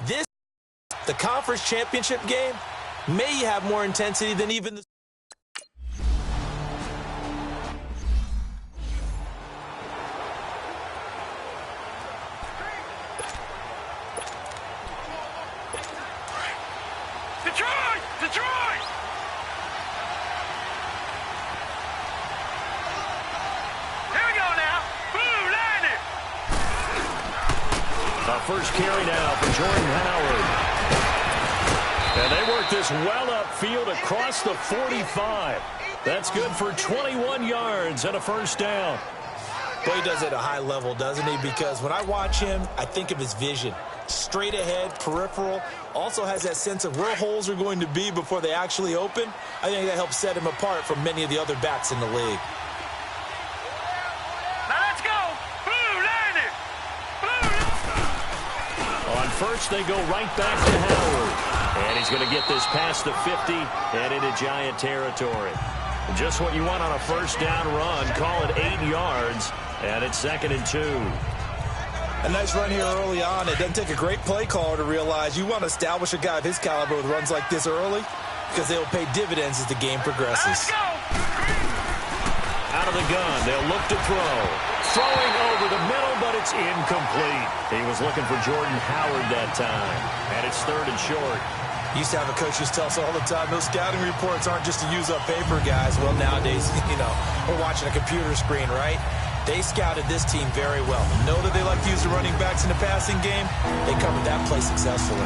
The conference championship game may have more intensity than even the... Detroit! Here we go now. Blue line it. The first carry now for Jordan Howard. And they work this well upfield across the 45. That's good for 21 yards and a first down. Boy, he does it at a high level, doesn't he? Because when I watch him, I think of his vision. Straight ahead, peripheral, also has that sense of where holes are going to be before they actually open. I think that helps set him apart from many of the other backs in the league. Now let's go. Blue line it. On first, they go right back to Howard. And he's going to get this past the 50 and into Giant territory. Just what you want on a first down run. Call it 8 yards, and it's 2nd and 2. A nice run here early on. It doesn't take a great play caller to realize you want to establish a guy of his caliber with runs like this early because they will pay dividends as the game progresses. Out of the gun, they'll look to throw. Throwing over the middle, but it's incomplete. He was looking for Jordan Howard that time, and it's 3rd and short. Used to have a coach who tells us all the time, those scouting reports aren't just to use up paper, guys. Well, nowadays, we're watching a computer screen, right? They scouted this team very well. Know that they like to use the running backs in the passing game. They covered that play successfully.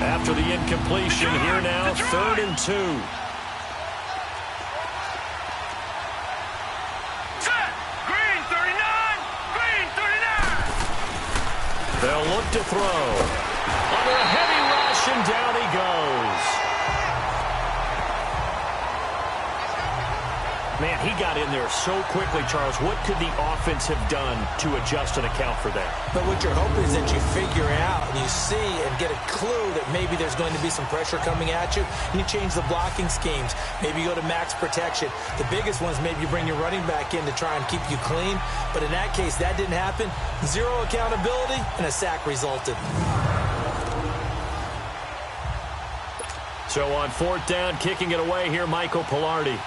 After the incompletion, here now, 3rd and 2. Green 39. Green 39. They'll look to throw. Under a heavy rush, and down he goes. Man, he got in there so quickly, Charles. What could the offense have done to adjust and account for that? But what you're hoping is that you figure out and you see and get a clue that maybe there's going to be some pressure coming at you, and you change the blocking schemes. Maybe you go to max protection. The biggest one is maybe you bring your running back in to try and keep you clean. But in that case, that didn't happen. Zero accountability, and a sack resulted. So on 4th down, kicking it away here, Michael Pilardi.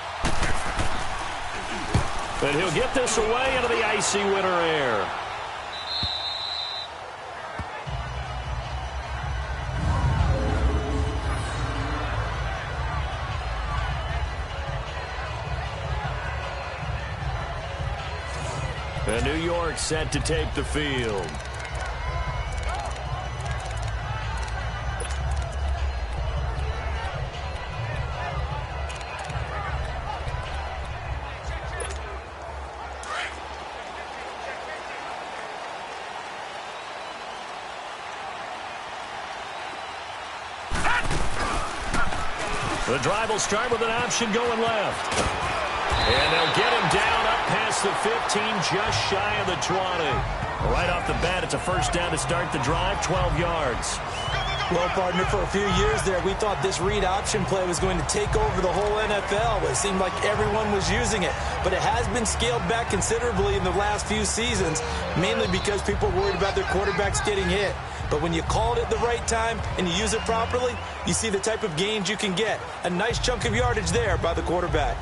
And he'll get this away into the icy winter air. And New York set to take the field. The drive will start with an option going left. And they'll get him down up past the 15, just shy of the 20. Right off the bat, it's a first down to start the drive, 12 yards. Well, partner, for a few years there, we thought this read option play was going to take over the whole NFL. It seemed like everyone was using it. But it has been scaled back considerably in the last few seasons, mainly because people are worried about their quarterbacks getting hit. But when you call it at the right time and you use it properly, you see the type of gains you can get. A nice chunk of yardage there by the quarterback.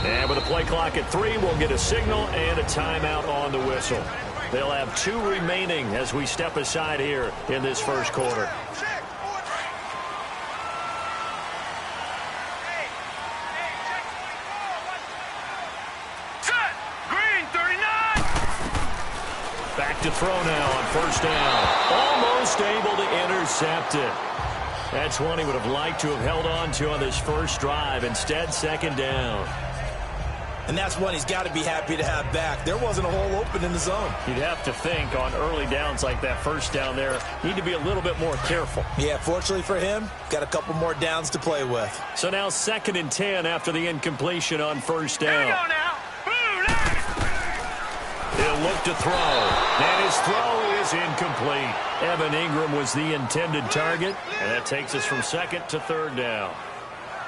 And with a play clock at 3, we'll get a signal and a timeout on the whistle. They'll have 2 remaining as we step aside here in this first quarter. Green 39. Back to throw now on first down. Almost able to intercept it. That's one he would have liked to have held on to on this first drive. Instead, 2nd down. And that's one he's got to be happy to have back. There wasn't a hole open in the zone. You'd have to think on early downs like that first down there, need to be a little bit more careful. Yeah, fortunately for him, got a couple more downs to play with. So now 2nd and 10 after the incompletion on first down. Here we go now. Blue line. He'll He'll look to throw. And his throw is incomplete. Evan Ingram was the intended target, and that takes us from second to third down.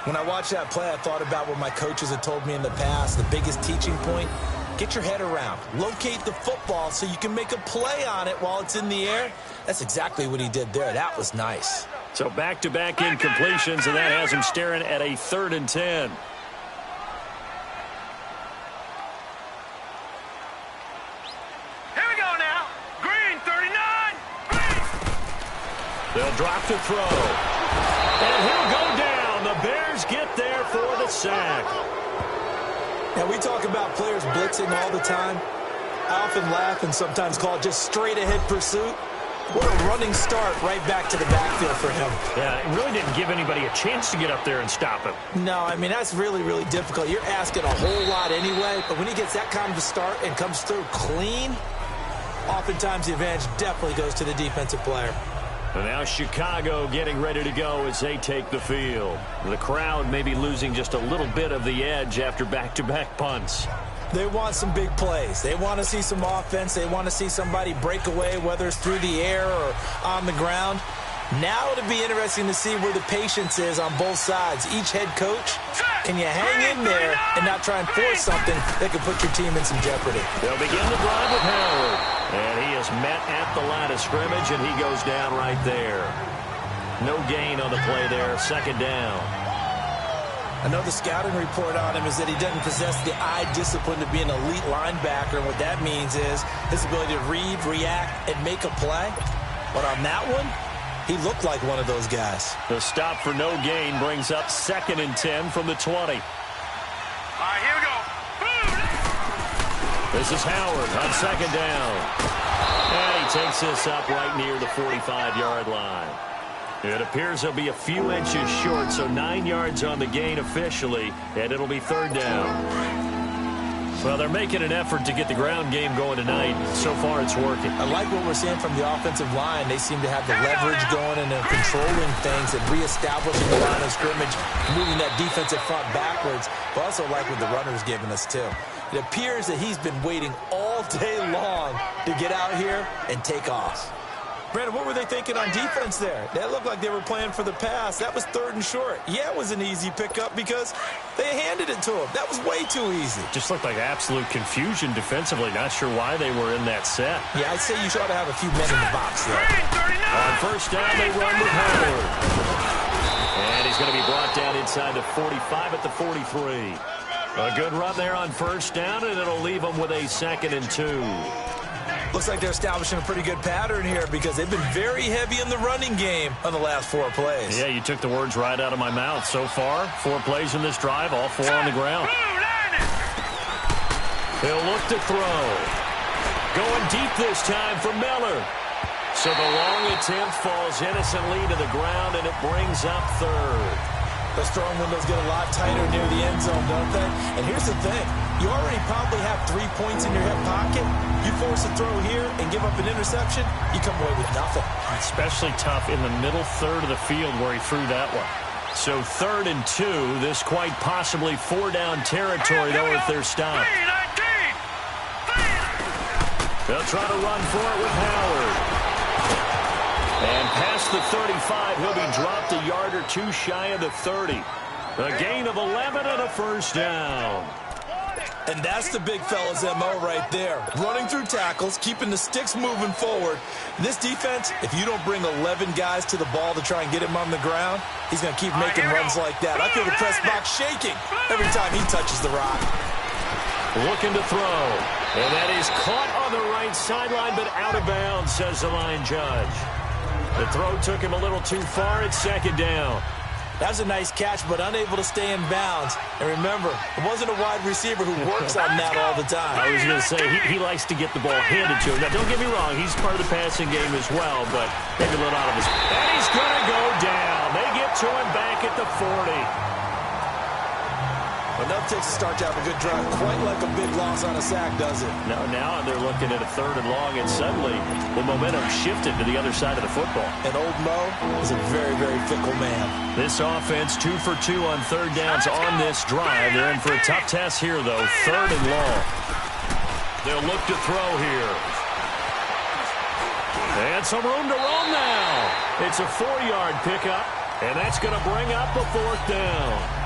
When I watched that play, I thought about what my coaches had told me in the past. The biggest teaching point, get your head around. Locate the football so you can make a play on it while it's in the air. That's exactly what he did there. That was nice. So back-to-back incompletions, and that has him staring at a 3rd and 10. Here we go now. Green, 39. They'll drop to throw. And he'll go down. The Bears get there for the sack. Now, we talk about players blitzing all the time. I often laugh and sometimes call it just straight-ahead pursuit. What a running start right back to the backfield for him. Yeah, it really didn't give anybody a chance to get up there and stop him. No, I mean, that's really, really difficult. You're asking a whole lot anyway, but when he gets that kind of a start and comes through clean, oftentimes the advantage definitely goes to the defensive player. And now Chicago getting ready to go as they take the field. The crowd may be losing just a little bit of the edge after back-to-back punts. They want some big plays. They want to see some offense. They want to see somebody break away, whether it's through the air or on the ground. Now it'll be interesting to see where the patience is on both sides. Each head coach, can you hang in there and not try and force something that could put your team in some jeopardy? They'll begin the drive with Howard. And he is met at the line of scrimmage, and he goes down right there. No gain on the play there, 2nd down. I know the scouting report on him is that he doesn't possess the eye discipline to be an elite linebacker. And what that means is his ability to read, react, and make a play. But on that one, he looked like one of those guys. The stop for no gain brings up 2nd and 10 from the 20. All right, here we go. This is Howard on 2nd down. And he takes this up right near the 45-yard line. It appears he'll be a few inches short, so 9 yards on the gain officially, and it'll be 3rd down. Well, they're making an effort to get the ground game going tonight. So far, it's working. I like what we're seeing from the offensive line. They seem to have the leverage going and they're controlling things and reestablishing the line of scrimmage, moving that defensive front backwards. But also like what the runner's giving us, too. It appears that he's been waiting all day long to get out here and take off. Brandon, what were they thinking on defense there? That looked like they were playing for the pass. That was 3rd and short. Yeah, it was an easy pickup because they handed it to him. That was way too easy. Just looked like absolute confusion defensively. Not sure why they were in that set. Yeah, I'd say you ought to have a few men in the box there. On 1st down, they run with Howard. And he's going to be brought down inside the 45 at the 43. A good run there on 1st down, and it'll leave them with a 2nd and 2. Looks like they're establishing a pretty good pattern here because they've been very heavy in the running game on the last 4 plays. Yeah, you took the words right out of my mouth. So far, 4 plays in this drive, all 4 on the ground. He'll look to throw. Going deep this time for Miller. So the long attempt falls innocently to the ground, and it brings up 3rd. Those throwing windows get a lot tighter near the end zone, don't they? And here's the thing. You already probably have 3 points in your hip pocket. You force a throw here and give up an interception, you come away with nothing. Especially tough in the middle 3rd of the field where he threw that one. So 3rd and 2. This quite possibly 4-down territory, though, if they're stopped. They'll try to run for it with Howard. And past the 35, he'll be dropped a yard or 2 shy of the 30. A gain of 11 and a 1st down. And that's the big fella's MO right there. Running through tackles, keeping the sticks moving forward. This defense, if you don't bring 11 guys to the ball to try and get him on the ground, he's going to keep making runs like that. I feel the press box shaking every time he touches the rock. Looking to throw. And that is caught on the right sideline, but out of bounds, says the line judge. The throw took him a little too far. It's 2nd down. That was a nice catch, but unable to stay in bounds. And remember, it wasn't a wide receiver who works on that all the time. I was going to say, he likes to get the ball handed to him. Now, don't get me wrong, he's part of the passing game as well, but maybe a little out of his... And he's going to go down. They get to him back at the 40. Enough takes to start to have a good drive. Quite like a big loss on a sack, does it? Now they're looking at a 3rd and long, and suddenly the momentum shifted to the other side of the football. And old Mo is a very, very fickle man. This offense 2 for 2 on 3rd downs on this drive. They're in for a tough test here, though. 3rd and long. They'll look to throw here. And some room to roam now. It's a 4-yard pickup, and that's going to bring up a 4th down.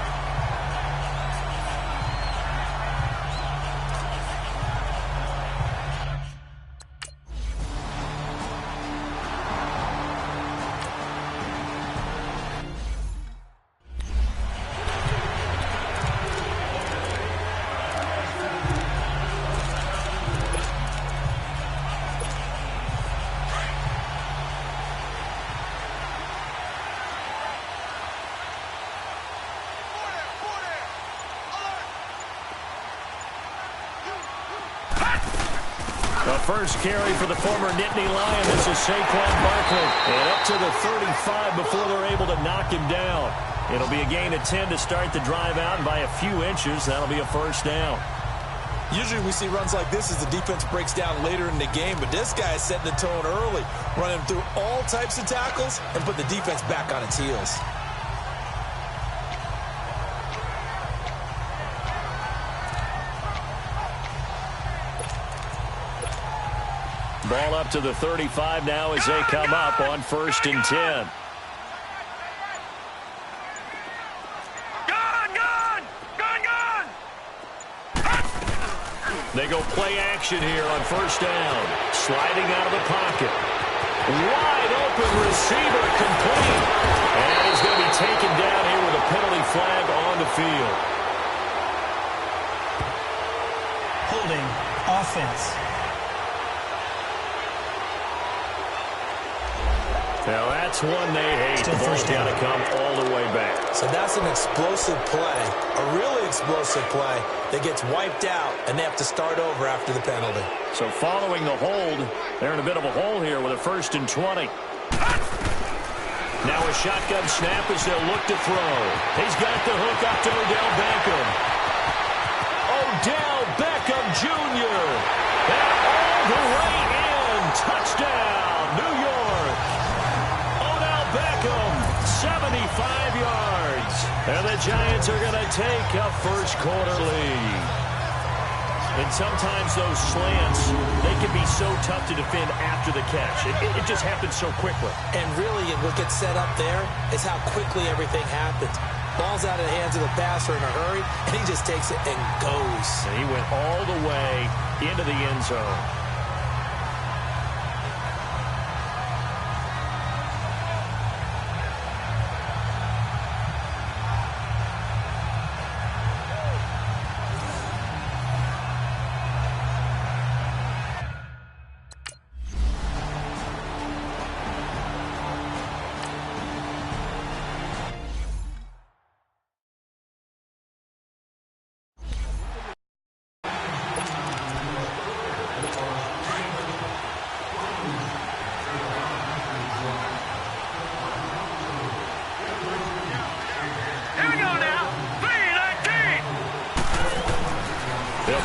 First carry for the former Nittany Lion. This is Saquon Barkley. And up to the 35 before they're able to knock him down. It'll be a gain of 10 to start the drive out, and by a few inches, that'll be a 1st down. Usually we see runs like this as the defense breaks down later in the game, but this guy is setting the tone early, running through all types of tackles and put the defense back on its heels. Ball up to the 35 now as they come up on 1st and 10. They go play action here on 1st down. Sliding out of the pocket. Wide open receiver complete. And he's going to be taken down here with a penalty flag on the field. Holding offense. Now that's one they hate. The ball's got to come all the way back. So that's an explosive play, a really explosive play that gets wiped out, and they have to start over after the penalty. So following the hold, they're in a bit of a hole here with a 1st and 20. Now a shotgun snap as they'll look to throw. He's got the hook up to Odell Beckham. Odell Beckham Jr. And all the way in. Touchdown, New York. Beckham, 75 yards. And the Giants are going to take a 1st quarter lead. And sometimes those slants, they can be so tough to defend after the catch. It just happens so quickly. And really, what gets set up there is how quickly everything happens. Ball's out of the hands of the passer in a hurry, and he just takes it and goes. And he went all the way into the end zone.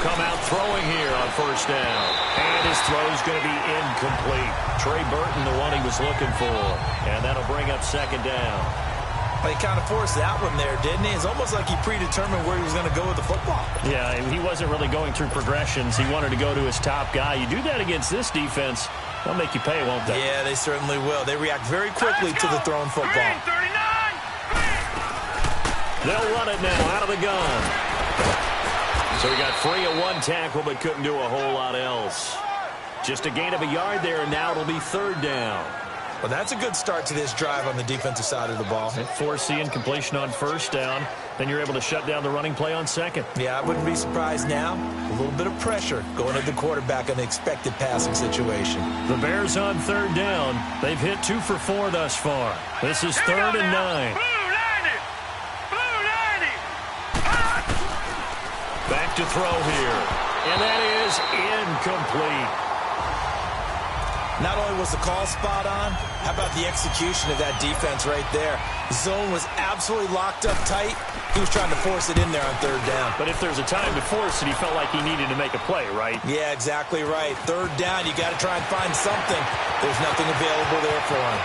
Come out throwing here on 1st down. And his throw is going to be incomplete. Trey Burton, the one he was looking for. And that'll bring up 2nd down. Well, he kind of forced that one there, didn't he? It's almost like he predetermined where he was going to go with the football. Yeah, he wasn't really going through progressions. He wanted to go to his top guy. You do that against this defense, they'll make you pay, won't they? Yeah, they certainly will. They react very quickly to the thrown football. They'll run it now out of the gun. So he got free of 1 tackle, but couldn't do a whole lot else. Just a gain of a yard there, and now it'll be 3rd down. Well, that's a good start to this drive on the defensive side of the ball. And force the incompletion on 1st down. Then you're able to shut down the running play on 2nd. Yeah, I wouldn't be surprised now. A little bit of pressure going at the quarterback in the expected passing situation. The Bears on 3rd down. They've hit 2 for 4 thus far. This is 3rd and 9. Back to throw here. And that is incomplete. Not only was the call spot on, how about the execution of that defense right there? The zone was absolutely locked up tight. He was trying to force it in there on 3rd down. But if there's a time to force it, he felt like he needed to make a play, right? Yeah, exactly right. 3rd down, you got to try and find something. There's nothing available there for him.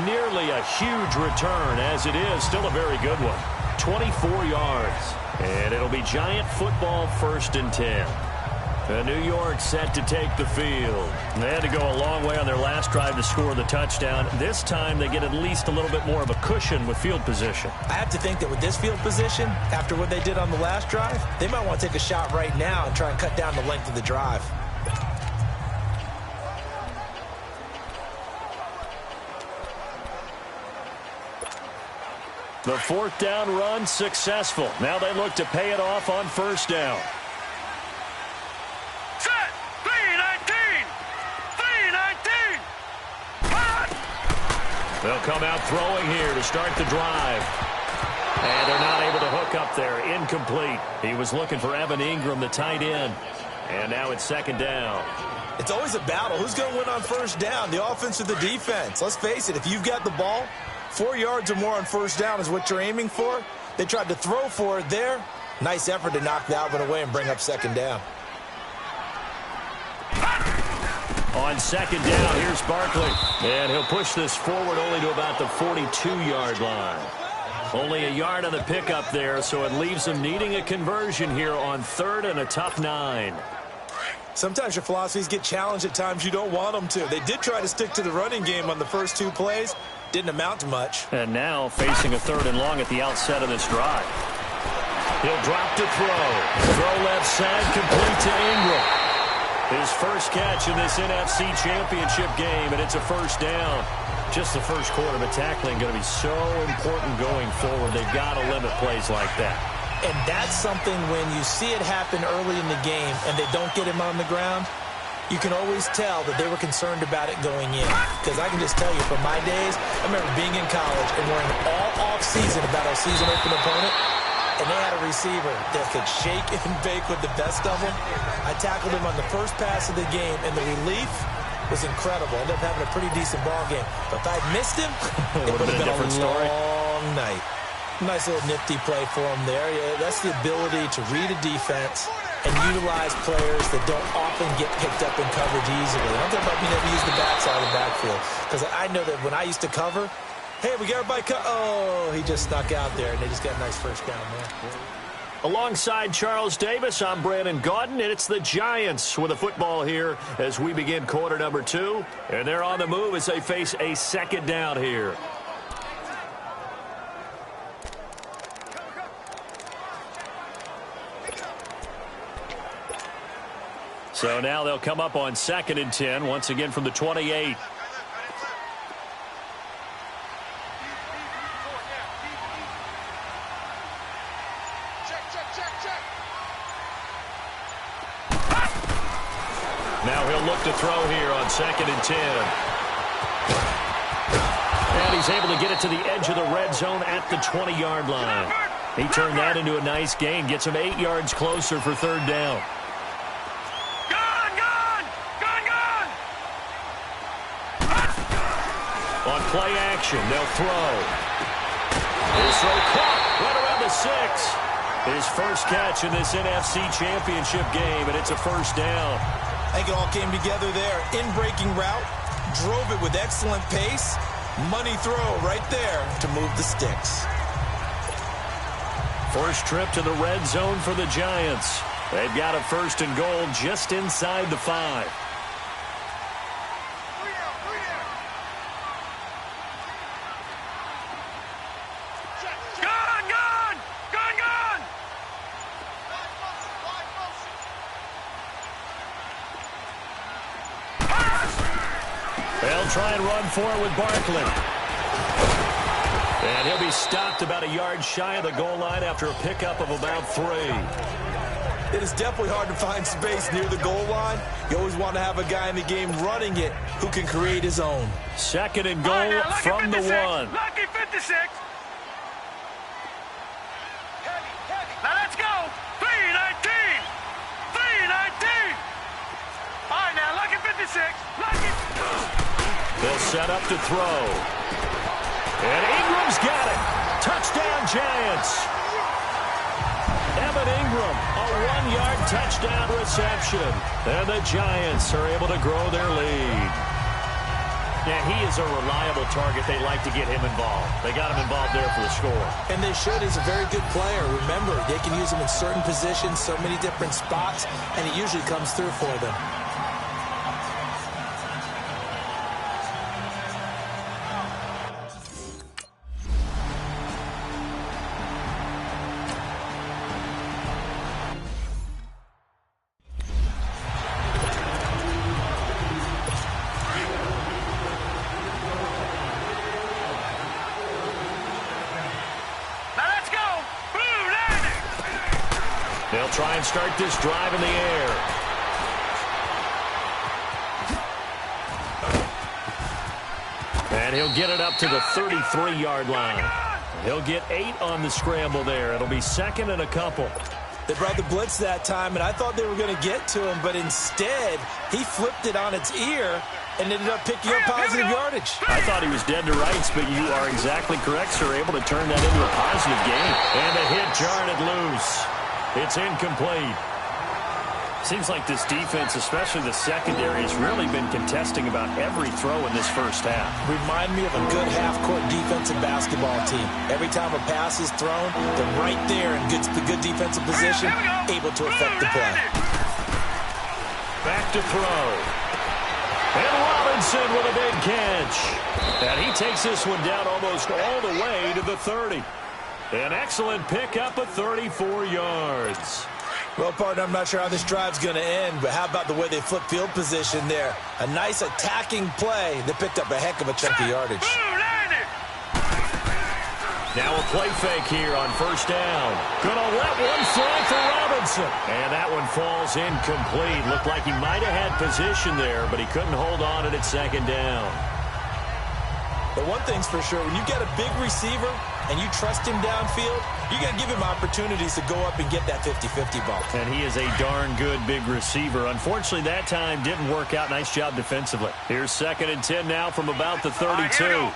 Nearly a huge return, as it is. Still a very good one. 24 yards. And it'll be Giant football 1st and 10. New York set to take the field. They had to go a long way on their last drive to score the touchdown. This time they get at least a little bit more of a cushion with field position. I have to think that with this field position, after what they did on the last drive, they might want to take a shot right now and try and cut down the length of the drive. The 4th down run successful. Now they look to pay it off on 1st down. Set. 3-19. 3-19. They'll come out throwing here to start the drive. And they're not able to hook up there. Incomplete. He was looking for Evan Ingram, the tight end. And now it's 2nd down. It's always a battle. Who's going to win on 1st down, the offense or the defense? Let's face it, if you've got the ball, 4 yards or more on 1st down is what you're aiming for. They tried to throw for it there. Nice effort to knock that one away and bring up 2nd down. On 2nd down, here's Barkley. And he'll push this forward only to about the 42-yard line. Only a yard on the pickup there, so it leaves them needing a conversion here on 3rd and a tough 9. Sometimes your philosophies get challenged at times you don't want them to. They did try to stick to the running game on the first 2 plays. Didn't amount to much. And now facing a 3rd and long at the outset of this drive. He'll drop to throw. Throw left side, complete to Ingram. His first catch in this NFC Championship game, and it's a 1st down. Just the first quarter, but tackling going to be so important going forward. They've got to limit plays like that. And that's something when you see it happen early in the game and they don't get him on the ground, you can always tell that they were concerned about it going in. Because I can just tell you from my days, I remember being in college and worrying all off-season about our season-open opponent, and they had a receiver that could shake and bake with the best of them. I tackled him on the first pass of the game, and the relief was incredible. Ended up having a pretty decent ball game. But if I'd missed him, it would have been a different story. long night. Nice little nifty play for him there. Yeah, that's the ability to read a defense and utilize players that don't often get picked up in coverage easily. I'm talking about being able to use the backside of the backfield. Because I know that when I used to cover, hey, we got everybody oh, he just snuck out there, and they just got a nice 1st down there. Alongside Charles Davis, I'm Brandon Gaudin, and it's the Giants with the football here as we begin quarter number 2. And they're on the move as they face a 2nd down here. So now they'll come up on 2nd and 10, once again from the 28. Now he'll look to throw here on 2nd and 10. And he's able to get it to the edge of the red zone at the 20-yard line. He turned that into a nice gain, gets him 8 yards closer for 3rd down. On play action, they'll throw. His throw caught right around the 6. His first catch in this NFC Championship game, and it's a 1st down. I think it all came together there. In-breaking route, drove it with excellent pace. Money throw right there to move the sticks. First trip to the red zone for the Giants. They've got a 1st and goal just inside the 5. They'll try and run for it with Barkley. And he'll be stopped about a yard shy of the goal line after a pickup of about 3. It is definitely hard to find space near the goal line. You always want to have a guy in the game running it who can create his own. 2nd and goal from the 1. Lucky 56. Now let's go. 3-19. 3-19. All right, now, lucky 56. Lucky. They'll set up to throw. And Ingram's got it. Touchdown, Giants. Evan Ingram, a 1-yard touchdown reception. And the Giants are able to grow their lead. Yeah, he is a reliable target. They like to get him involved. They got him involved there for the score. And they should. He's a very good player. Remember, they can use him in certain positions, so many different spots, and he usually comes through for them. They'll try and start this drive in the air. And he'll get it up to the 33-yard line. He'll get 8 on the scramble there. It'll be second and a couple. They brought the blitz that time, and I thought they were going to get to him, but instead, he flipped it on its ear and ended up picking up positive yardage. I thought he was dead to rights, but you are exactly correct, sir. Able to turn that into a positive gain. And the hit jarred it loose. It's incomplete. Seems like this defense, especially the secondary, has really been contesting about every throw in this first half. Remind me of a good half-court defensive basketball team. Every time a pass is thrown, they're right there in good defensive position, able to affect the play. Back to throw. And Robinson with a big catch. And he takes this one down almost all the way to the 30. An excellent pickup of 34 yards. Well, partner, I'm not sure how this drive's going to end, but how about the way they flip field position there? A nice attacking play. They picked up a heck of a chunk of yardage. Now a play fake here on first down. Gonna let one fly for Robinson. And that one falls incomplete. Looked like he might have had position there, but he couldn't hold on at second down. But one thing's for sure, when you get a big receiver and you trust him downfield, you got to give him opportunities to go up and get that 50-50 ball. And he is a darn good big receiver. Unfortunately, that time didn't work out. Nice job defensively. Here's second and 10 now from about the 32.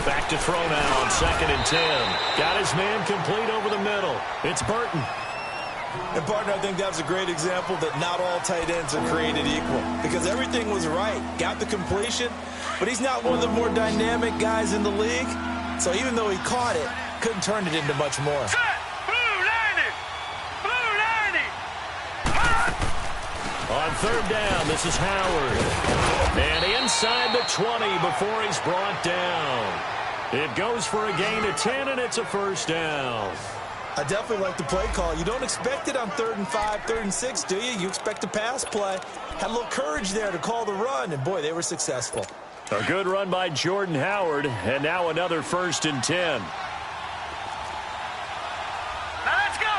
Back to throw now on second and 10. Got his man complete over the middle. It's Burton. And, partner, I think that was a great example that not all tight ends are created equal. Because everything was right. Got the completion, but he's not one of the more dynamic guys in the league. So even though he caught it, couldn't turn it into much more. On third down, this is Howard. And inside the 20 before he's brought down. It goes for a gain of 10, and it's a first down. I definitely like the play call. You don't expect it on 3rd and 5, 3rd and 6, do you? You expect a pass play. Had a little courage there to call the run, and, boy, they were successful. A good run by Jordan Howard, and now another 1st and 10. Now let's go.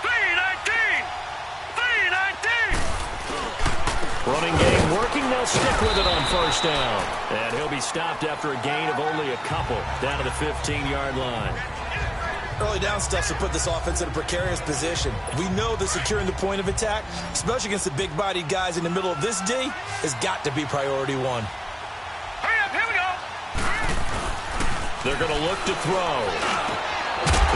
3-19. 3-19. Running game working. They'll stick with it on first down. And he'll be stopped after a gain of only a couple down to the 15-yard line. Early down stuff to put this offense in a precarious position. We know that securing the point of attack, especially against the big-bodied guys in the middle of this D, has got to be priority one. Hurry up, here we go. They're going to look to throw.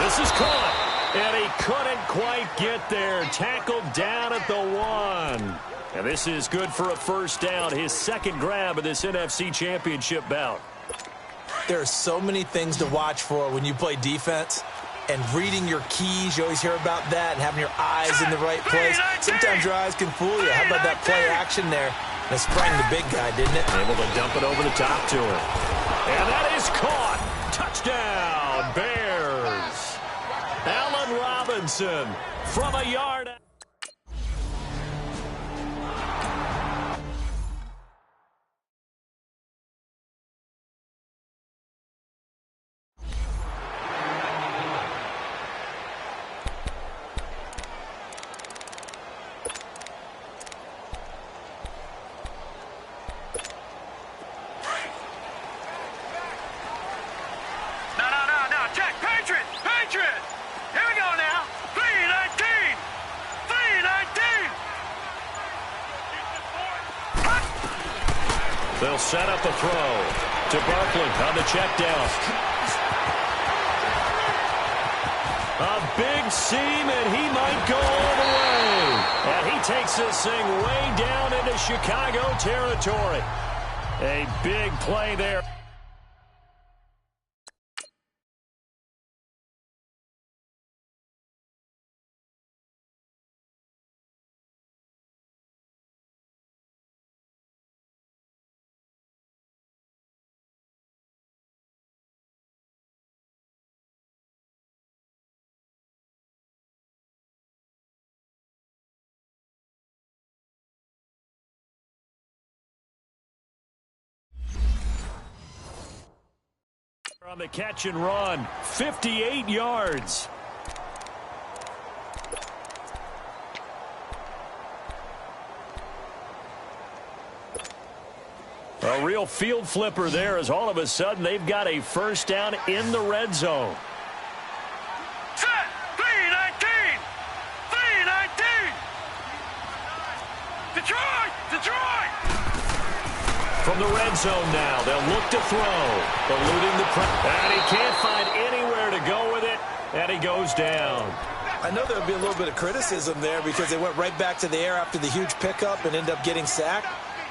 This is caught, and he couldn't quite get there. Tackled down at the 1. And this is good for a first down, his second grab of this NFC Championship bout. There are so many things to watch for when you play defense. And reading your keys, you always hear about that, and having your eyes in the right place. Sometimes your eyes can fool you. How about that play action there? And it sprang the big guy, didn't it? Able to dump it over the top to him. And that is caught. Touchdown, Bears. Allen Robinson from a yard out. They'll set up the throw to Barkley on the check down. A big seam, and he might go all the way. And he takes this thing way down into Chicago territory. A big play there. On the catch and run, 58 yards. A real field flipper there as all of a sudden they've got a first down in the red zone. Set! 3-19! 3-19! Detroit! Detroit! From the red zone now, they'll look to throw, eluding the pressure. And he can't find anywhere to go with it, and he goes down. I know there'll be a little bit of criticism there because they went right back to the air after the huge pickup and ended up getting sacked.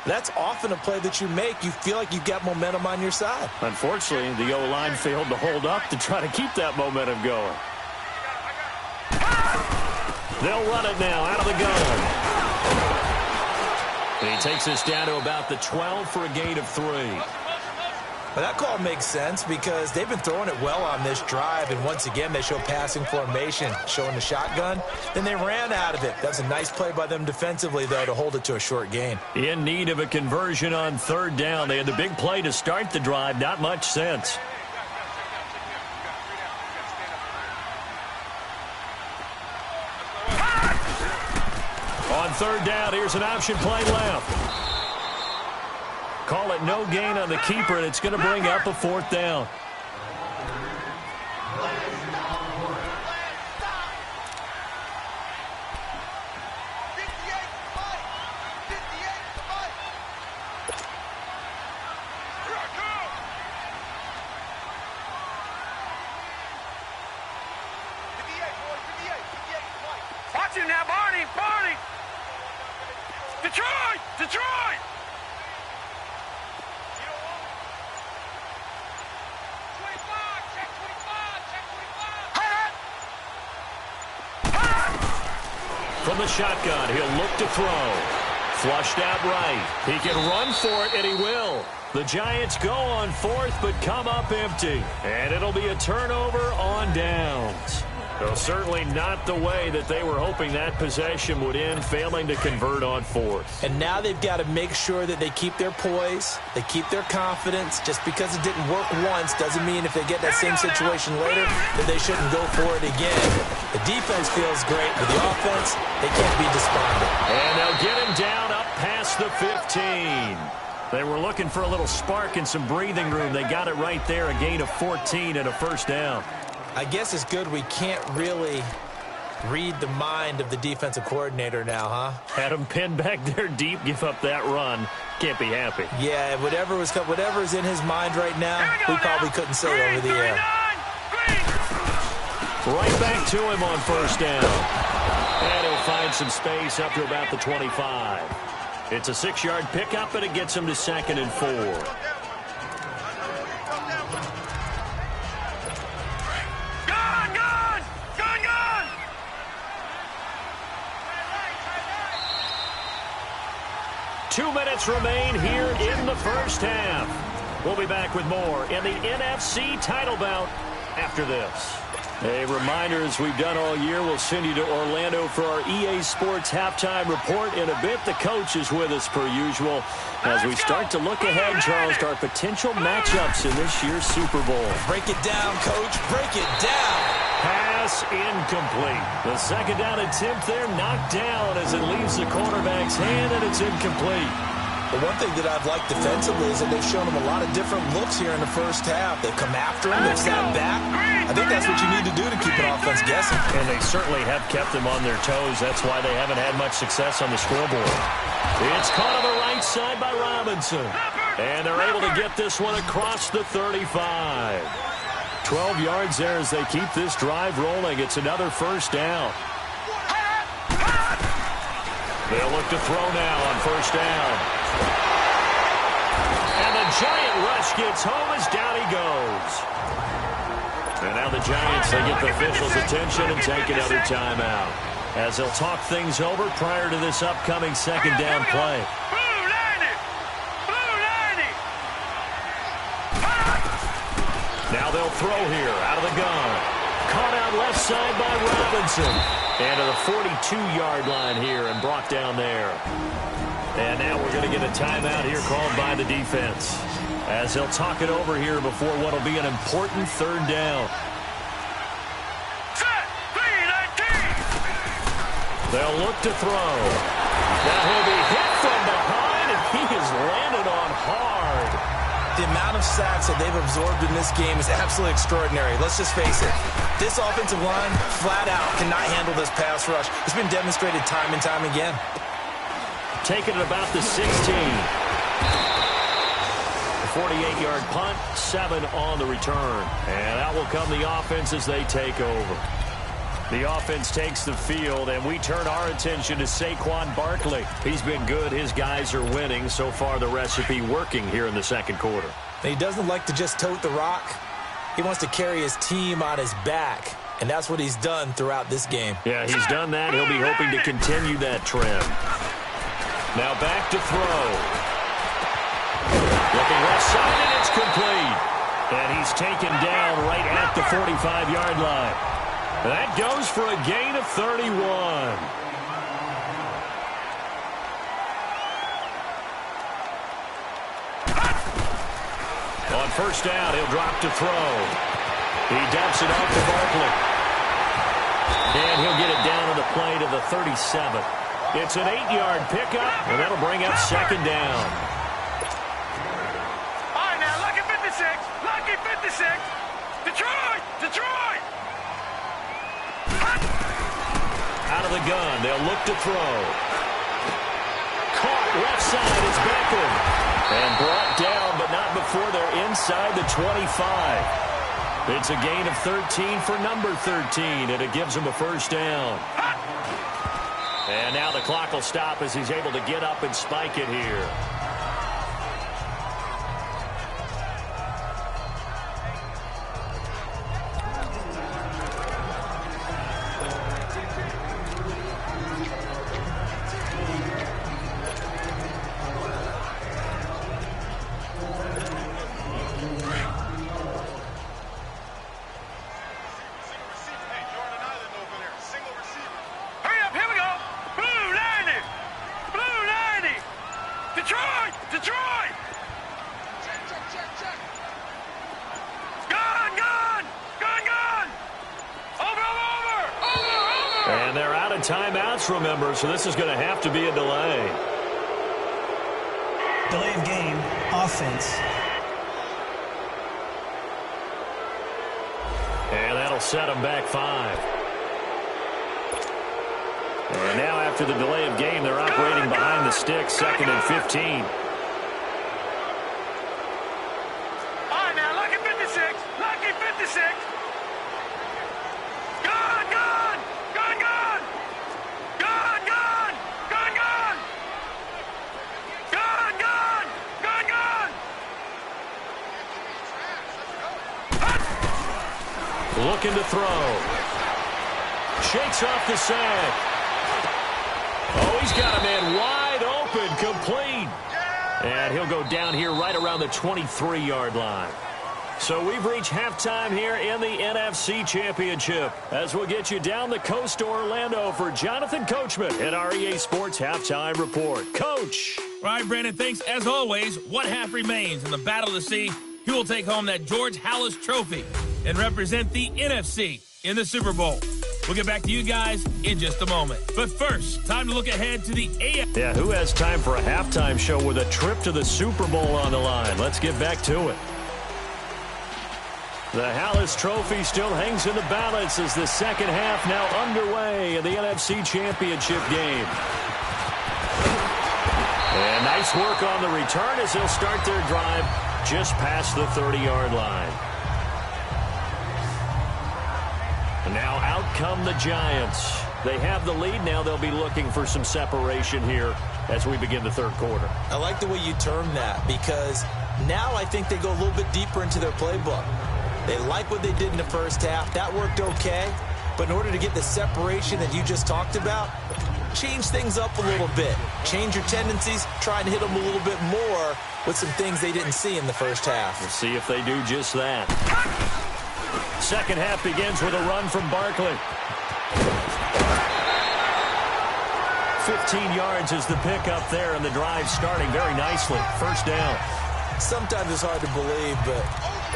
That's often a play that you make. You feel like you've got momentum on your side. Unfortunately, the O-line failed to hold up to try to keep that momentum going. They'll run it now out of the gun. And he takes us down to about the 12 for a gain of 3. Well, that call makes sense because they've been throwing it well on this drive, and once again they show passing formation, showing the shotgun. Then they ran out of it. That's a nice play by them defensively, though, to hold it to a short gain. In need of a conversion on third down. They had the big play to start the drive. Not much sense. On third down, here's an option play left. Call it no gain on the keeper, and it's going to bring up a fourth down. Watch him now, Barney! Barney! Detroit! Detroit! From the shotgun, he'll look to throw. Flushed out right. He can run for it, and he will. The Giants go on fourth, but come up empty. And it'll be a turnover on downs. Though certainly not the way that they were hoping that possession would end, failing to convert on fourth. And now they've got to make sure that they keep their poise, they keep their confidence. Just because it didn't work once doesn't mean if they get that same situation later that they shouldn't go for it again. The defense feels great, but the offense, they can't be despondent. And they'll get him down up past the 15. They were looking for a little spark and some breathing room. They got it right there, a gain of 14 and a first down. I guess it's good we can't really read the mind of the defensive coordinator now, huh? Had him pinned back there deep, give up that run. Can't be happy. Yeah, whatever's in his mind right now, we probably couldn't say over the air. Right back to him on first down. And he'll find some space up to about the 25. It's a 6-yard pickup, and it gets him to 2nd and 4. Two minutes remain here in the first half. We'll be back with more in the NFC title bout after this. A reminder, as we've done all year, we'll send you to Orlando for our EA Sports halftime report. In a bit, the coach is with us per usual as we start to look ahead, Charles, to our potential matchups in this year's Super Bowl. Break it down, Coach. Break it down. Pass incomplete. The second down attempt there knocked down as it leaves the quarterback's hand, and it's incomplete. The one thing that I've liked defensively is that they've shown him a lot of different looks here in the first half. They've come after him. They've sat back. I think that's what you need to do to keep an offense guessing. And they certainly have kept them on their toes. That's why they haven't had much success on the scoreboard. It's caught on the right side by Robinson. And they're able to get this one across the 35. 12 yards there as they keep this drive rolling. It's another first down. They'll look to throw now on first down. And the Giant rush gets home as down he goes. And now the Giants, they get the officials' attention and take another timeout, as they'll talk things over prior to this upcoming second down play. Now they'll throw here out of the gun. Caught out left side by Robinson. And to the 42-yard line here and brought down there. And now we're going to get a timeout here called by the defense, as they'll talk it over here before what will be an important third down. They'll look to throw. Now he'll be hit from behind, and he is landed on hard. The amount of sacks that they've absorbed in this game is absolutely extraordinary. Let's just face it. This offensive line, flat out, cannot handle this pass rush. It's been demonstrated time and time again. Taking it about the 16. 48-yard punt, 7 on the return. And out will come the offense as they take over. The offense takes the field, and we turn our attention to Saquon Barkley. He's been good. His guys are winning. So far, the recipe working here in the second quarter. He doesn't like to just tote the rock. He wants to carry his team on his back, and that's what he's done throughout this game. Yeah, he's done that. He'll be hoping to continue that trend. Now back to throw. Looking left side, and it's complete. And he's taken down right at the 45-yard line. That goes for a gain of 31. On first down, he'll drop to throw. He dumps it off to Barkley. And he'll get it down on the play to the 37. It's an 8-yard pickup, and that'll bring up second down. All right, now, lucky 56. Lucky 56. Detroit! Detroit! Out of the gun, they'll look to throw. Caught left side, it's Beckham. And brought down, but not before they're inside the 25. It's a gain of 13 for number 13, and it gives him a first down. And now the clock will stop as he's able to get up and spike it here. Timeouts, remember, so this is going to have to be a delay. Delay of game, offense. And that'll set them back 5. And now after the delay of game, they're operating behind the sticks, 2nd and 15. All right, now, lucky 56. Lucky 56. Looking to throw. Shakes off the sack. Oh, he's got a man wide open, complete. And he'll go down here right around the 23-yard line. So we've reached halftime here in the NFC Championship, as we'll get you down the coast to Orlando for Jonathan Coachman at our EA Sports Halftime Report. Coach. All right, Brandon, thanks. As always, one half remains in the Battle of the Sea. He will take home that George Halas Trophy and represent the NFC in the Super Bowl. We'll get back to you guys in just a moment. But first, time to look ahead to the AFC. Yeah, who has time for a halftime show with a trip to the Super Bowl on the line? Let's get back to it. The Halas Trophy still hangs in the balance as the second half now underway in the NFC Championship game. And nice work on the return as they'll start their drive just past the 30-yard line. And now out come the Giants. They have the lead now. They'll be looking for some separation here as we begin the third quarter. I like the way you term that, because now I think they go a little bit deeper into their playbook. They like what they did in the first half. That worked okay. But in order to get the separation that you just talked about, change things up a little bit. Change your tendencies. Try and hit them a little bit more with some things they didn't see in the first half. We'll see if they do just that. Second half begins with a run from Barkley. 15 yards is the pickup there, and the drive starting very nicely. First down. Sometimes it's hard to believe, but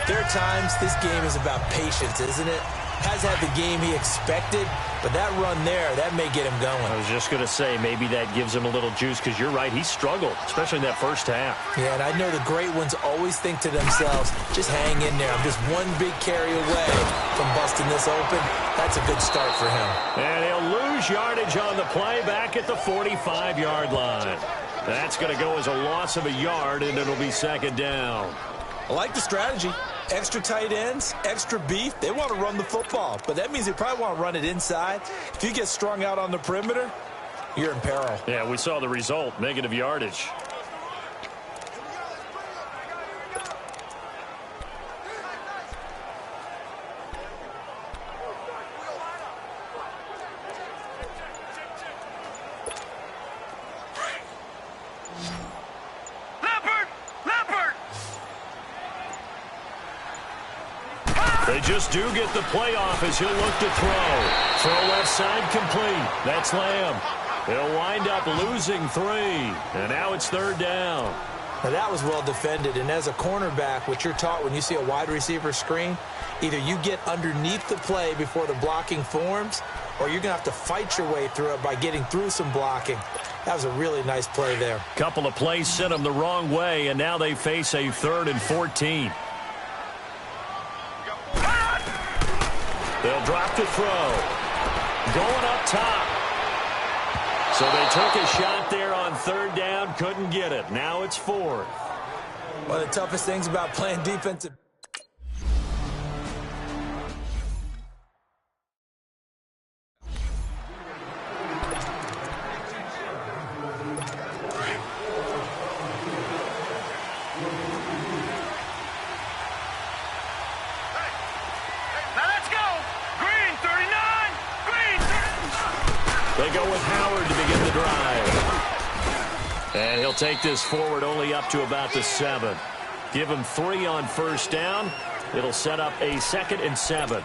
there are times this game is about patience, isn't it? Has had the game he expected, but that run there, that may get him going. I was just going to say, maybe that gives him a little juice, because you're right, he struggled, especially in that first half. Yeah, and I know the great ones always think to themselves, just hang in there. I'm just one big carry away from busting this open. That's a good start for him. And he'll lose yardage on the play back at the 45-yard line. That's going to go as a loss of a yard, and it'll be second down. I like the strategy. Extra tight ends, extra beef. They want to run the football, but that means they probably want to run it inside. If you get strung out on the perimeter, you're in peril. Yeah, we saw the result, negative yardage. They just do get the play off as he'll look to throw. Throw left side complete. That's Lamb. He'll wind up losing 3. And now it's third down. Now that was well defended. And as a cornerback, what you're taught when you see a wide receiver screen, either you get underneath the play before the blocking forms, or you're going to have to fight your way through it by getting through some blocking. That was a really nice play there. Couple of plays sent them the wrong way, and now they face a 3rd and 14. They'll drop to throw. Going up top. So they took a shot there on third down, couldn't get it. Now it's 4th. One of the toughest things about playing defensive. They go with Howard to begin the drive. And he'll take this forward only up to about the 7. Give him 3 on first down. It'll set up a 2nd and 7.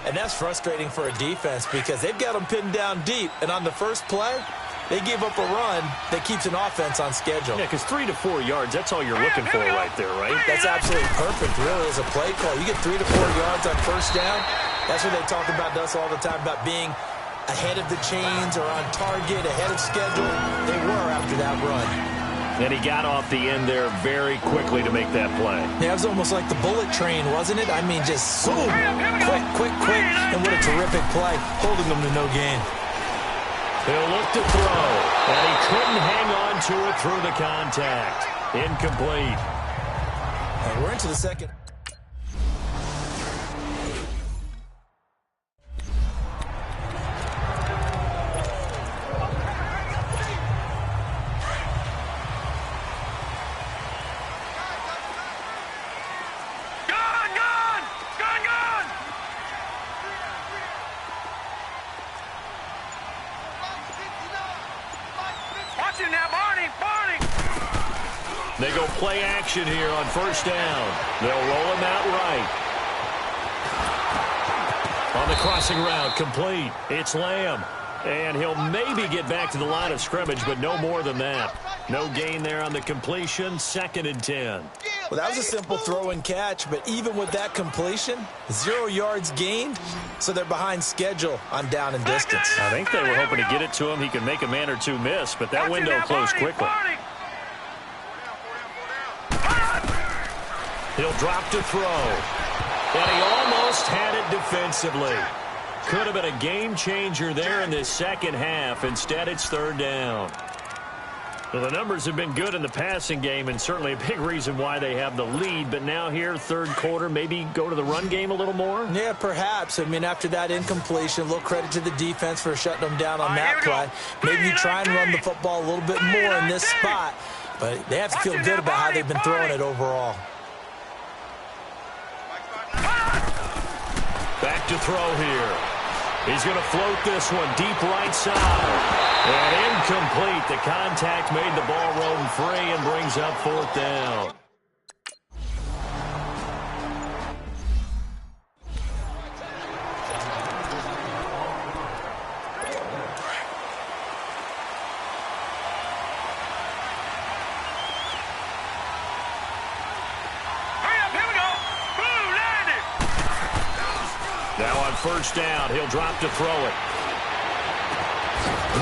And that's frustrating for a defense because they've got them pinned down deep. And on the first play, they gave up a run that keeps an offense on schedule. Yeah, because 3 to 4 yards, that's all you're looking for right there, right? That's absolutely perfect, really, as a play call. You get 3 to 4 yards on first down. That's what they talk about us all the time, about being ahead of the chains or on target, ahead of schedule. They were after that run. And he got off the end there very quickly to make that play. Yeah, it was almost like the bullet train, wasn't it? I mean, just boom, quick. And what a terrific play, holding them to no gain. He'll look to throw, and he couldn't hang on to it through the contact. Incomplete. And we're into the second. They go play action here on first down. They'll roll him out right. On the crossing route, complete. It's Lamb. And he'll maybe get back to the line of scrimmage, but no more than that. No gain there on the completion, 2nd and 10. Well, that was a simple throw and catch, but even with that completion, 0 yards gained, so they're behind schedule on down and distance. I think they were hoping to get it to him. He could make a man or two miss, but that window closed quickly. He'll drop to throw. And he almost had it defensively. Could have been a game changer there in this second half. Instead, it's third down. Well, the numbers have been good in the passing game, and certainly a big reason why they have the lead. But now here, third quarter, maybe go to the run game a little more? Yeah, perhaps. I mean, after that incompletion, a little credit to the defense for shutting them down on that play. Maybe you try and run the football a little bit more in this spot. But they have to feel good about how they've been throwing it overall. Back to throw here. He's going to float this one deep right side. And incomplete. The contact made the ball roam free and brings up fourth down. Now on first down, he'll drop to throw it.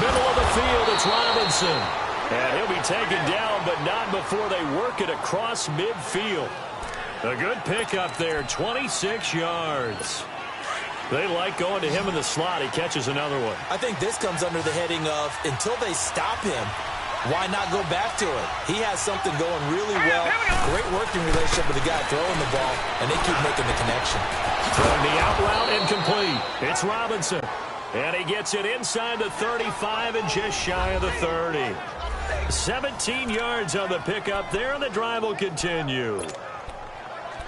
Middle of the field, it's Robinson. And he'll be taken down, but not before they work it across midfield. A good pickup there, 26 yards. They like going to him in the slot. He catches another one. I think this comes under the heading of, until they stop him, why not go back to it? He has something going really well. Great working relationship with the guy throwing the ball, and they keep making the connection. Throwing the out route incomplete. It's Robinson. And he gets it inside the 35 and just shy of the 30. 17 yards on the pickup there, and the drive will continue.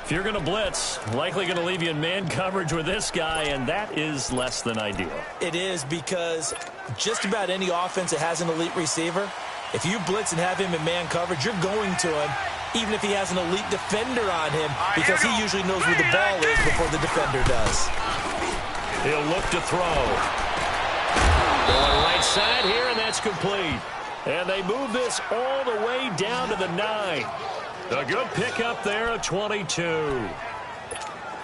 If you're going to blitz, likely going to leave you in man coverage with this guy, and that is less than ideal. It is, because just about any offense that has an elite receiver, if you blitz and have him in man coverage, you're going to him, even if he has an elite defender on him, because he usually knows where the ball is before the defender does. He'll look to throw. Going right side here, and that's complete. And they move this all the way down to the 9. A good pickup there at 22.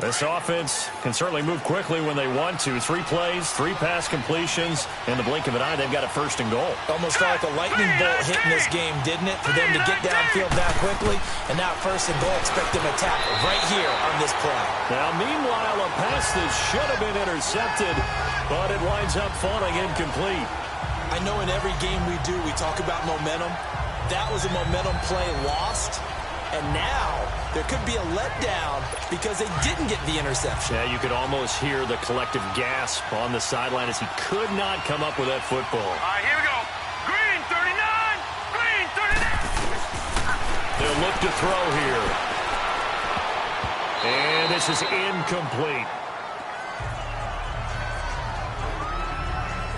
This offense can certainly move quickly when they want to. 3 plays, 3 pass completions. In the blink of an eye, they've got a first and goal. Almost felt like a lightning bolt hitting this game, didn't it? For them to get downfield that quickly. And now first and goal, expect them to tackle right here on this play. Now, meanwhile, a pass that should have been intercepted, but it winds up falling incomplete. I know in every game we do, we talk about momentum. That was a momentum play lost. And now there could be a letdown because they didn't get the interception. Yeah, you could almost hear the collective gasp on the sideline as he could not come up with that football. All right, here we go. Green 39. Green 39. They'll look to throw here. And this is incomplete.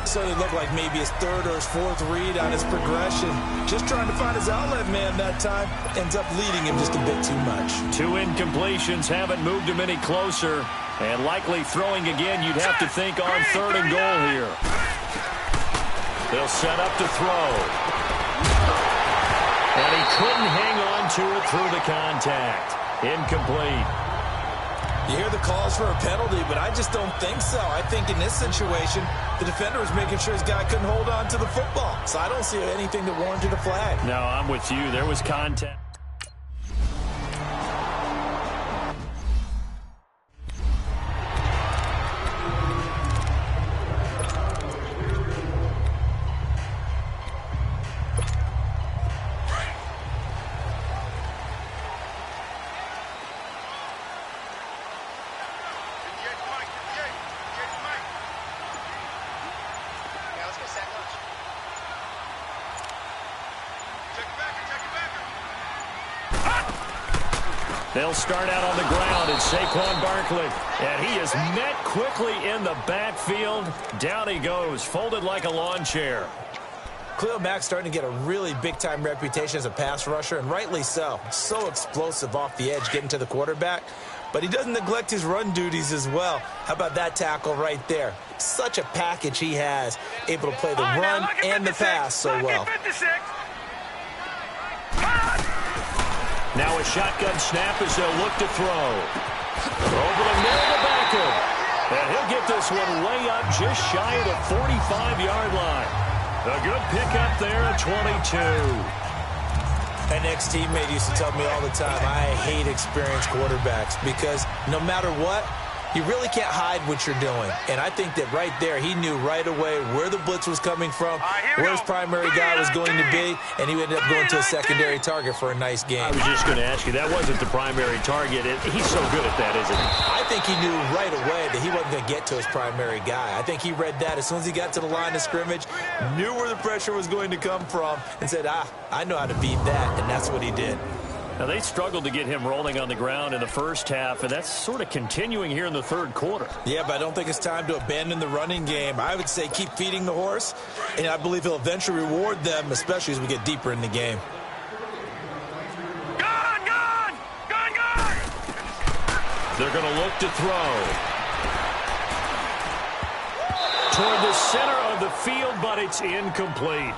So it looked like maybe his third or his fourth read on his progression. Just trying to find his outlet man that time. Ends up leading him just a bit too much. 2 incompletions haven't moved him any closer. And likely throwing again, you'd have to think on third and goal here. They'll set up to throw. And he couldn't hang on to it through the contact. Incomplete. You hear the calls for a penalty, but I just don't think so. I think in this situation, the defender was making sure his guy couldn't hold on to the football. So I don't see anything that warranted a flag. No, I'm with you. There was contact. They'll start out on the ground. It's Saquon Barkley. And he is met quickly in the backfield. Down he goes, folded like a lawn chair. Khalil Mack's starting to get a really big-time reputation as a pass rusher, and rightly so. So explosive off the edge getting to the quarterback. But he doesn't neglect his run duties as well. How about that tackle right there? Such a package he has, able to play the run and the pass so well. Now a shotgun snap as they'll look to throw. Over the middle to Beckham. And he'll get this one way up just shy of the 45-yard line. A good pickup there at 22. An ex-teammate used to tell me all the time, I hate experienced quarterbacks because no matter what, You really can't hide what you're doing. And I think that right there, he knew right away where the blitz was coming from, where his primary guy was going to be, and he ended up going to a secondary target for a nice game. I was just going to ask you, that wasn't the primary target. He's so good at that, isn't he? I think he knew right away that he wasn't going to get to his primary guy. I think he read that as soon as he got to the line of scrimmage, knew where the pressure was going to come from, and said, I know how to beat that, and that's what he did. Now, they struggled to get him rolling on the ground in the first half, and that's sort of continuing here in the third quarter. Yeah, but I don't think it's time to abandon the running game. I would say keep feeding the horse, and I believe he'll eventually reward them, especially as we get deeper in the game. Gone! They're going to look to throw. Toward the center of the field, but it's incomplete.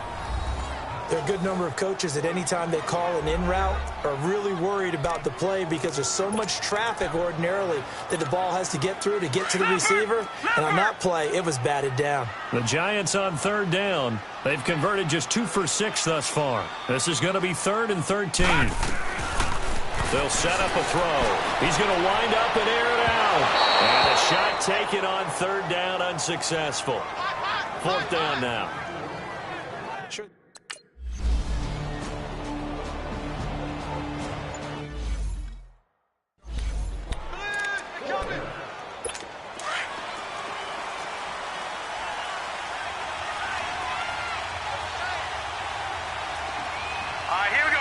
There are a good number of coaches at any time they call an in route are really worried about the play because there's so much traffic ordinarily that the ball has to get through to get to the receiver. And on that play, it was batted down. The Giants on third down. They've converted just 2 for 6 thus far. This is going to be 3rd and 13. They'll set up a throw. He's going to wind up and air it out. And a shot taken on 3rd down, unsuccessful. 4th down now. Sure. Here we go.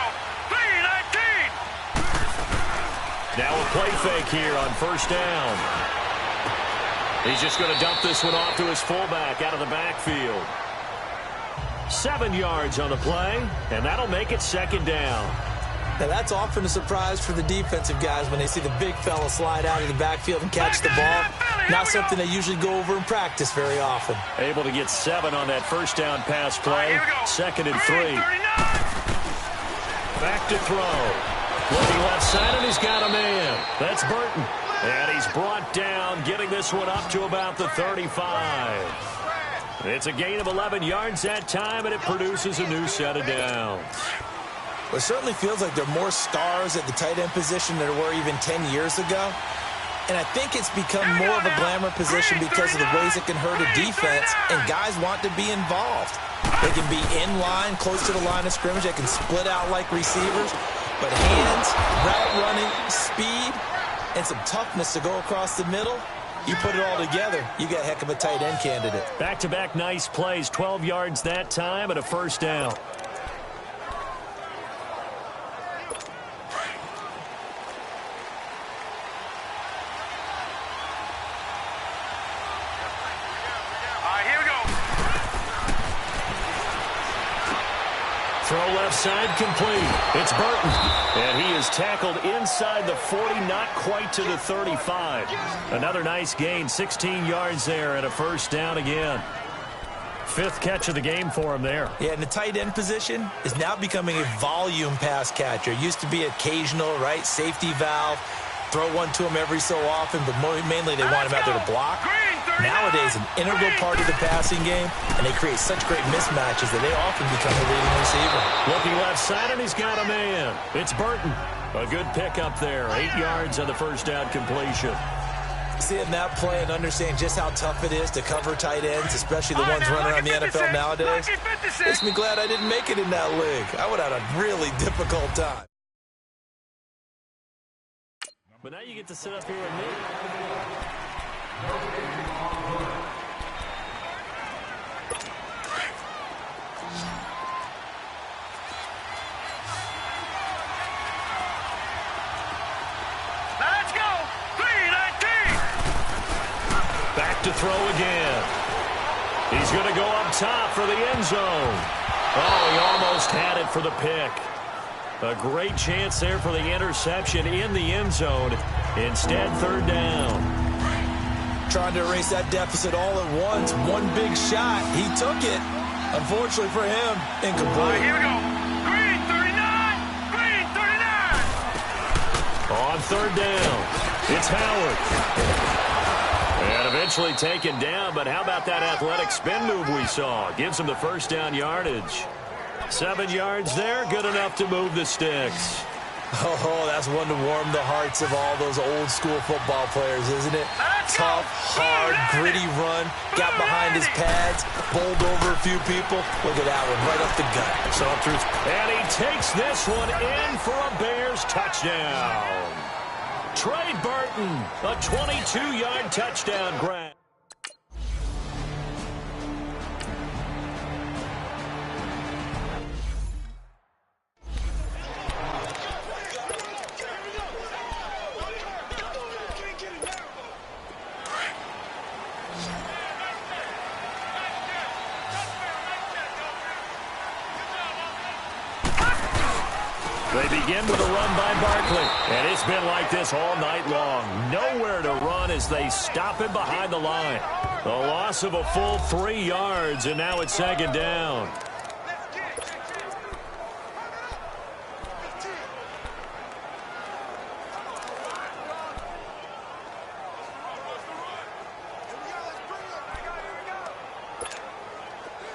3-19. Now a play fake here on 1st down. He's just going to dump this one off to his fullback out of the backfield. 7 yards on the play, and that'll make it 2nd down. Now, that's often a surprise for the defensive guys when they see the big fella slide out of the backfield and catch the ball. Not something they usually go over in practice very often. Able to get 7 on that 1st down pass play. 2nd and 3. Back to throw. Looking left side, and he's got a man. That's Burton. And he's brought down, getting this one up to about the 35. It's a gain of 11 yards that time, and it produces a new set of downs. Well, it certainly feels like there are more stars at the tight end position than there were even 10 years ago. And I think it's become more of a glamour position because of the ways it can hurt a defense, and guys want to be involved. They can be in line, close to the line of scrimmage. They can split out like receivers. But hands, route running, speed, and some toughness to go across the middle, you put it all together, you got a heck of a tight end candidate. Back-to-back nice plays, 12 yards that time, and a 1st down. Here we go. Throw left side complete. It's Burton. And he is tackled inside the 40, not quite to the 35. Another nice gain, 16 yards there and a 1st down again. 5th catch of the game for him there. Yeah, and the tight end position is now becoming a volume pass catcher. It used to be occasional, right? Safety valve. Throw one to him every so often, but mainly they want him out there to block. Nowadays, an integral part of the passing game, and they create such great mismatches that they often become the leading receiver. Looking left side, and he's got a man. It's Burton. A good pickup there. 8 yards on the 1st down completion. Seeing that play and understand just how tough it is to cover tight ends, especially the ones running around the NFL nowadays, makes me glad I didn't make it in that league. I would have had a really difficult time. But now you get to sit up here and me. Let's go. 3-19. Back to throw again. He's going to go up top for the end zone. Oh, he almost had it for the pick. A great chance there for the interception in the end zone. Instead, 3rd down. Trying to erase that deficit all at once. One big shot. He took it. Unfortunately for him, incomplete. Here we go. Green 39. Green 39. On 3rd down, it's Howard. And eventually taken down, but how about that athletic spin move we saw? Gives him the 1st down yardage. 7 yards there, good enough to move the sticks. Oh, that's one to warm the hearts of all those old school football players, isn't it? Tough, hard, gritty run, got behind his pads, bowled over a few people. Look at that one, right up the gut. And he takes this one in for a Bears touchdown. Trey Burton, a 22-yard touchdown grab. They begin with a run by Barkley, and it's been like this all night long. Nowhere to run as they stop him behind the line. A loss of a full 3 yards, and now it's second down.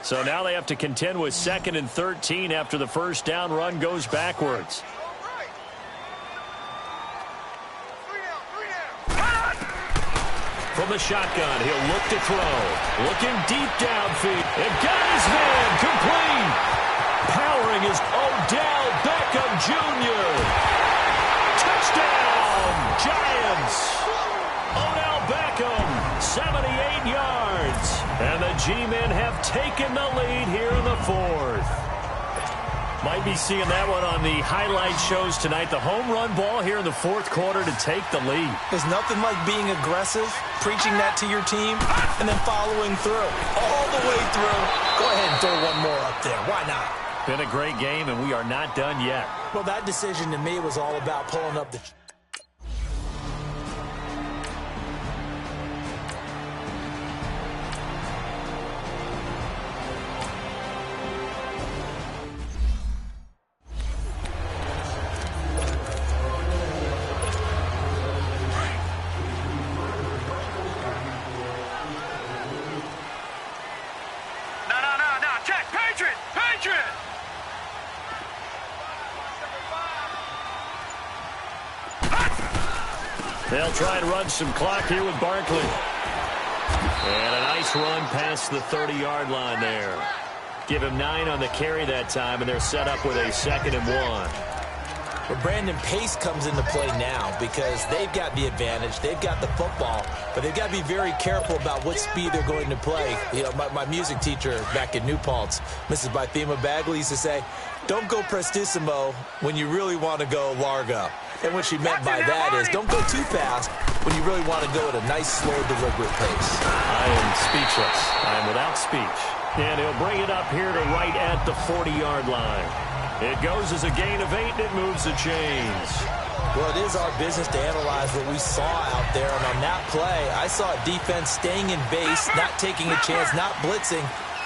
So now they have to contend with 2nd and 13 after the first down run goes backwards. From the shotgun, he'll look to throw. Looking deep downfield. And got his man complete. Powering is Odell Beckham Jr. Touchdown, Giants. Odell Beckham, 78 yards. And the G-men have taken the lead here in the 4th. Might be seeing that one on the highlight shows tonight. The home run ball here in the 4th quarter to take the lead. There's nothing like being aggressive, preaching that to your team, and then following through. All the way through. Go ahead and throw one more up there. Why not? Been a great game, and we are not done yet. Well, that decision to me was all about pulling up the... They'll try and run some clock here with Barkley. And a nice run past the 30-yard line there. Give him 9 on the carry that time, and they're set up with a 2nd and 1. But Brandon, pace comes into play now because they've got the advantage. They've got the football, but they've got to be very careful about what speed they're going to play. You know, my music teacher back in New Paltz, Mrs. Bythema Bagley, used to say, don't go prestissimo when you really want to go largo. And what she meant by that is don't go too fast when you really want to go at a nice, slow, deliberate pace. I am speechless. I am without speech. And he'll bring it up here to right at the 40-yard line. It goes as a gain of 8, and it moves the chains. Well, it is our business to analyze what we saw out there. And on that play, I saw a defense staying in base, not taking a chance, not blitzing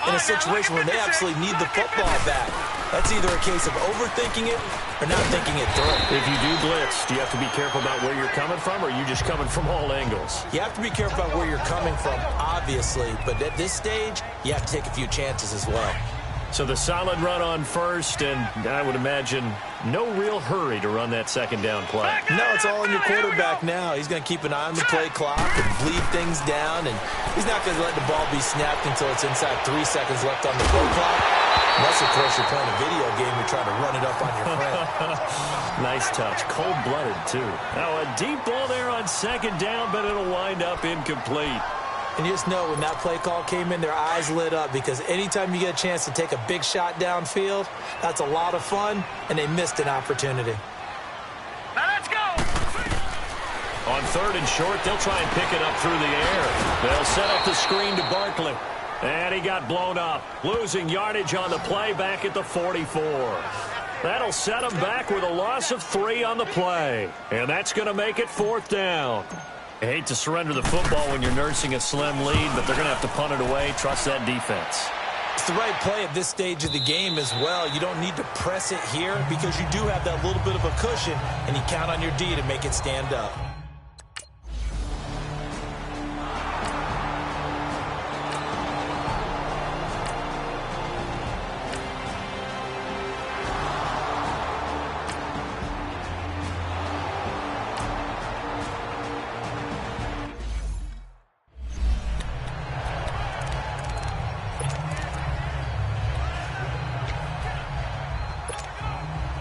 in a situation where they absolutely need the football back. That's either a case of overthinking it or not thinking it through. If you do blitz, do you have to be careful about where you're coming from, or are you just coming from all angles? You have to be careful about where you're coming from, obviously. But at this stage, you have to take a few chances as well. So the solid run on first, and I would imagine no real hurry to run that 2nd down play. No, it's all on your quarterback now. He's going to keep an eye on the play clock and bleed things down, and he's not going to let the ball be snapped until it's inside 3 seconds left on the play clock. Unless, of course, you're playing a video game, you're trying to run it up on your friend. Nice touch. Cold-blooded, too. Now, a deep ball there on 2nd down, but it'll wind up incomplete. And you just know when that play call came in, their eyes lit up because anytime you get a chance to take a big shot downfield, that's a lot of fun, and they missed an opportunity. Now let's go! On 3rd and short, they'll try and pick it up through the air. They'll set up the screen to Barkley. And he got blown up, losing yardage on the play back at the 44. That'll set him back with a loss of 3 on the play. And that's going to make it 4th down. I hate to surrender the football when you're nursing a slim lead, but they're going to have to punt it away. Trust that defense. It's the right play at this stage of the game as well. You don't need to press it here because you do have that little bit of a cushion, and you count on your D to make it stand up.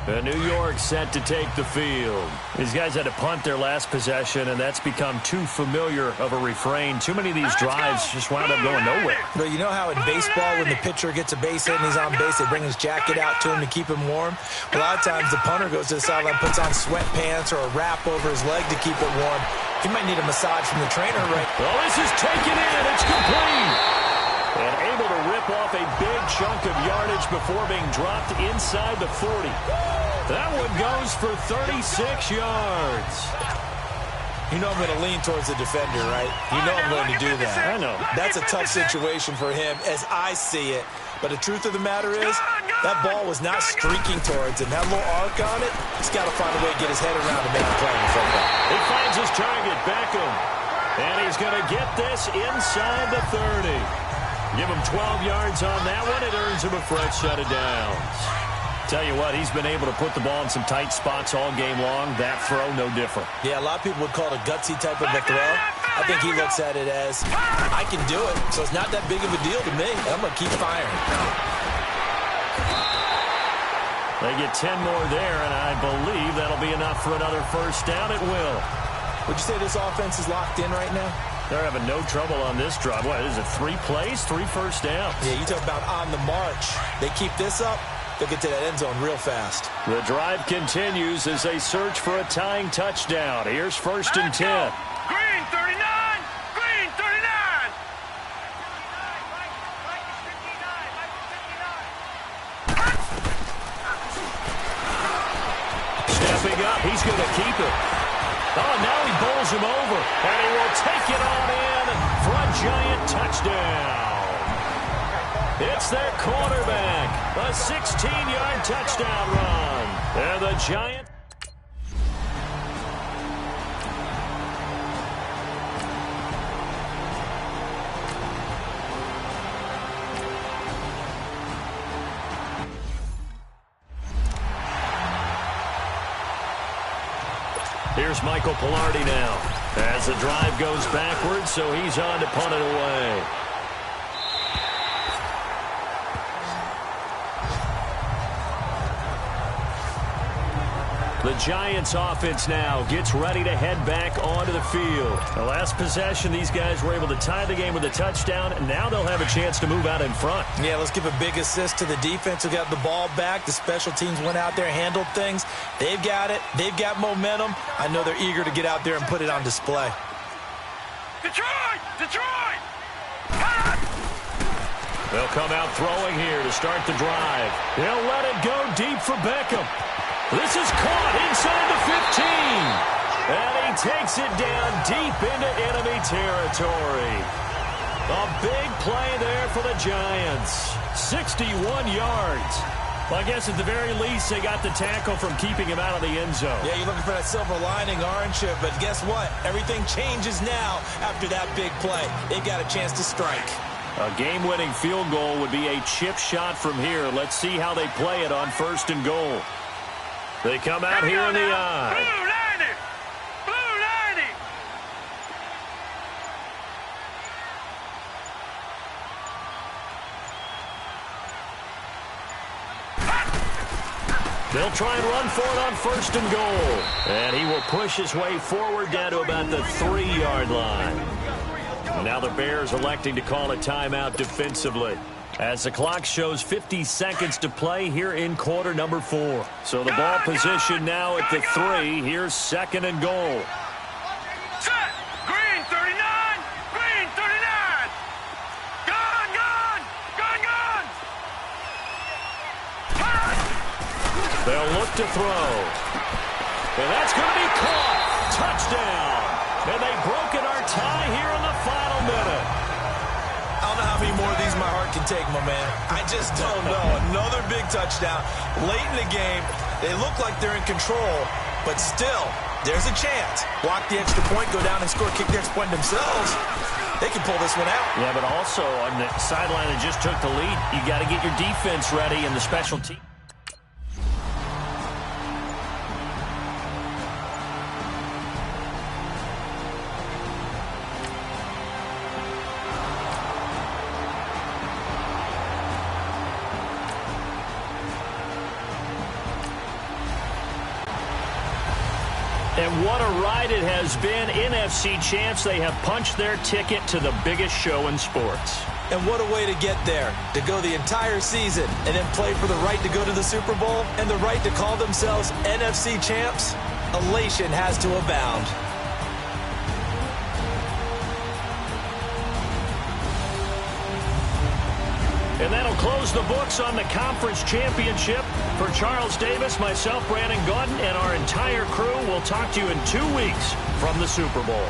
New York set to take the field. These guys had to punt their last possession, and that's become too familiar of a refrain. Too many of these drives just wound up going nowhere. But you know how in baseball, when the pitcher gets a base hit and he's on base, they bring his jacket out to him to keep him warm? A lot of times the punter goes to the sideline, puts on sweatpants or a wrap over his leg to keep it warm. He might need a massage from the trainer, right? Well, this is taken in. It's complete. And able to rip off a big chunk of yardage before being dropped inside the 40. That one goes for 36 yards. You know I'm going to lean towards the defender, right? You know I'm going to do that. I know. That's a tough situation for him as I see it. But the truth of the matter is, that ball was not streaking towards him. That little arc on it, he's got to find a way to get his head around and make a play in front of him. He finds his target, Beckham. And he's going to get this inside the 30. Give him 12 yards on that one. It earns him a fresh set of downs. Tell you what, he's been able to put the ball in some tight spots all game long. That throw, no different. Yeah, a lot of people would call it a gutsy type of a throw. I think he looks at it as, I can do it, so it's not that big of a deal to me. I'm going to keep firing. They get 10 more there, and I believe that'll be enough for another first down. It will. Would you say this offense is locked in right now? They're having no trouble on this drive. What is it, 3 plays, 3 first downs? Yeah, you talk about on the march. They keep this up, they'll get to that end zone real fast. The drive continues as they search for a tying touchdown. Here's 1st and 10. Green 39! Green 39! Stepping up, he's going to keep it. Oh, now he bowls him over, and he will take it on in for a giant touchdown. It's their quarterback, a 16-yard touchdown run. And the Giants. Here's Michael Pilardi now as the drive goes backwards, so he's on to punt it away. The Giants offense now gets ready to head back onto the field. The last possession, these guys were able to tie the game with a touchdown, and now they'll have a chance to move out in front. Yeah, let's give a big assist to the defense who got the ball back. The special teams went out there, handled things. They've got it. They've got momentum. I know they're eager to get out there and put it on display. Detroit! Detroit! They'll come out throwing here to start the drive. They'll let it go deep for Beckham. This is caught inside the 15. And he takes it down deep into enemy territory. A big play there for the Giants. 61 yards. Well, I guess at the very least, they got the tackle from keeping him out of the end zone. Yeah, you're looking for that silver lining, aren't you? But guess what? Everything changes now after that big play. They've got a chance to strike. A game-winning field goal would be a chip shot from here. Let's see how they play it on 1st and goal. They come out here in the eye. Blue 90! Blue 90! They'll try and run for it on 1st and goal. And he will push his way forward down to about the 3-yard line. Now the Bears electing to call a timeout defensively, as the clock shows 50 seconds to play here in quarter number 4. So the ball position now at the 3. Here's 2nd and goal. Set! Green 39! Green 39! Gun! Gun! Gun! Gun! They'll look to throw. And that's going to be caught. Touchdown. And they broken our tie here in the final minute. I don't know how many more of these my heart can take, my man. I just don't know. Another big touchdown. Late in the game, they look like they're in control, but still, there's a chance. Block the extra point, go down and score, kick the extra point themselves. They can pull this one out. Yeah, but also on the sideline that just took the lead, you got to get your defense ready and the special team. And what a ride it has been. NFC champs, they have punched their ticket to the biggest show in sports. And what a way to get there, to go the entire season and then play for the right to go to the Super Bowl and the right to call themselves NFC champs. Elation has to abound. And that'll close the books on the conference championship. For Charles Davis, myself, Brandon Gaudin, and our entire crew, we'll talk to you in 2 weeks from the Super Bowl.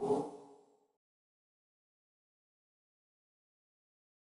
You